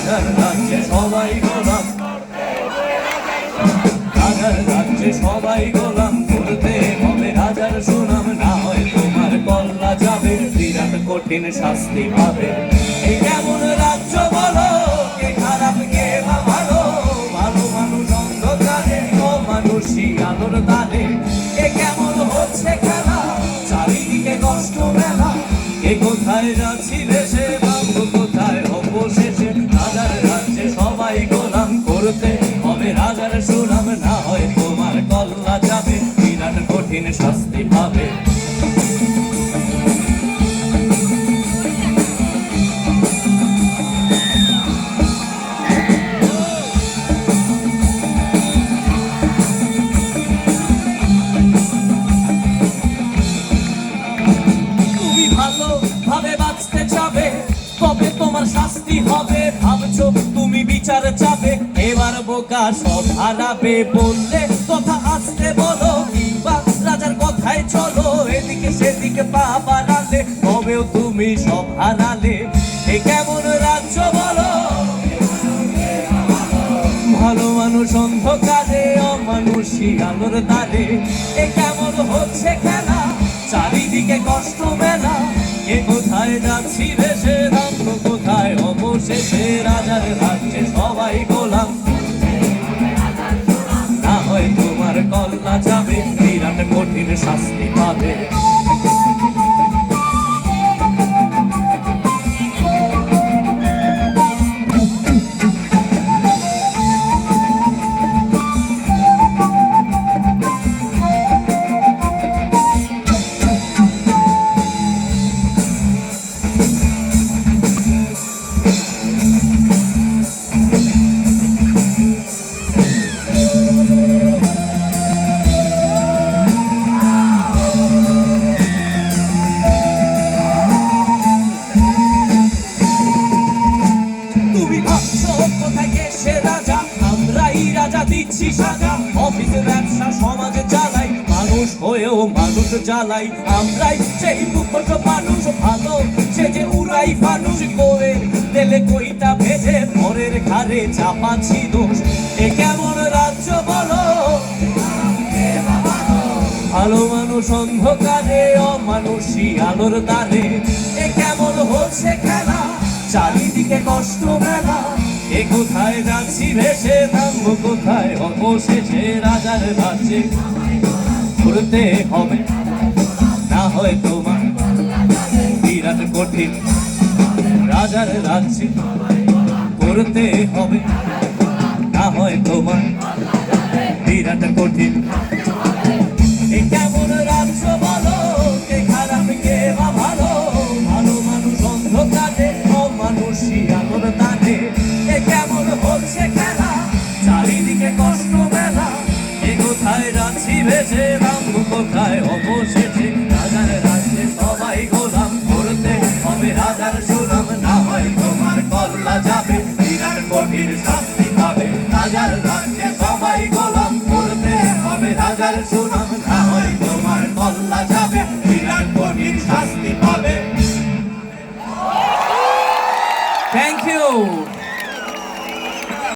রাজার রাজ্যে সবাই গোলাম, রাজার রাজ্যে সবাই গোলাম, করতে হবে রাজার সুনাম, না হয় তোমার কল্লা যাবে, বিরাট কঠিন শাস্তি পাবে। এই কেমন রাজ্য বলো, কে খারাপ কে বা ভালো, ভালো মানুষ অন্ধকারে, অমানুষী আলোর দানে। এ কেমন হচ্ছে খেলা, চারিদিকে কষ্ট মেলা, কে কোথায় যাচ্ছি ভেসে, ভাববো কোথায় অবশেষে। রাজার রাজ্যে সবাই গোলাম, করতে হবে রাজার সুনাম, না হয় তোমার কল্লা যাবে, বিরাট কঠিন শাস্তি পাবে। ভাবে বাঁচতে চাবে, তবে তোমার শাস্তি হবে, ভাবছো তুমি বিচার চাবে, এবার বোকা সব হারাবে, বললে কথা আসতে বলো, কিংবা রাজার কথায় চলো, এদিকে সেদিকে পা বাড়ালে, তবেও তুমি সব হারালে। এ কেমন রাজ্য বলো, ভালো মানুষ অন্ধকারে, অমানুষী আলোর দ্বারে। এ কেমন হচ্ছে খেলা, চারিদিকে কষ্ট মেলা, কে কোথায় যাচ্ছি ভেসে, ভাববো কোথায় অবশেষে। রাজার রাজ্যে সবাই গোলাম, না হয় তোমার কল্লা যাবে, বিরাট কঠিন শাস্তি পাবে। দিচ্ছি সাজা, অফিসে ব্যবসা সমাজে চালাই, মানুষ হয়েও মানুষ জ্বালাই, আমরাই সেই মুখোশ মানুষ, ভালো সে যে উড়াই ফানুষ করে তেলে কইটা ভেজে, পরের ঘাড়ে চাপাচ্ছি দোষ। এ কেমন রাজ্য বলো, ভালো মানুষ অন্ধকারে, অমানুষী আলোর দ্বারে। এ কেমন হচ্ছে খেলা, চারিদিকে কষ্ট মেলা, এ কোথায় যাচ্ছি ভেসে, থামবো কোথায় অবশেষে। রাজার রাজ্যে ঘুরতে হবে, না হয় তোমার বিরাট কঠিন, রাজার রাজ্যে ঘুরতে হবে, না হয় তোমার বিরাট কঠিন। এ কেমন রাজ্য বলো, কে খারাপ কে বা ভালো, ভালো মানুষ অন্ধকারে, অমানুষী আলোর দানে। এ কেমন হচ্ছে খেলা, চারিদিকে কষ্ট মেলা, এ কোথায় যাচ্ছি ভেসে, ভাববো কোথায় অবশেষে। রাজার রাজ্যে সবাই গোলাম, করতে হবে রাজার সুনাম, না হয় তোমার কল্লা যাবে, বিরাট কঠিন শাস্তি পাবে। রাজার রাজ্যে সবাই গোলাম, করতে হবে রাজার সুনাম, না হয় তোমার কল্লা যাবে, বিরাট কঠিন শাস্তি পাবে। Thank you.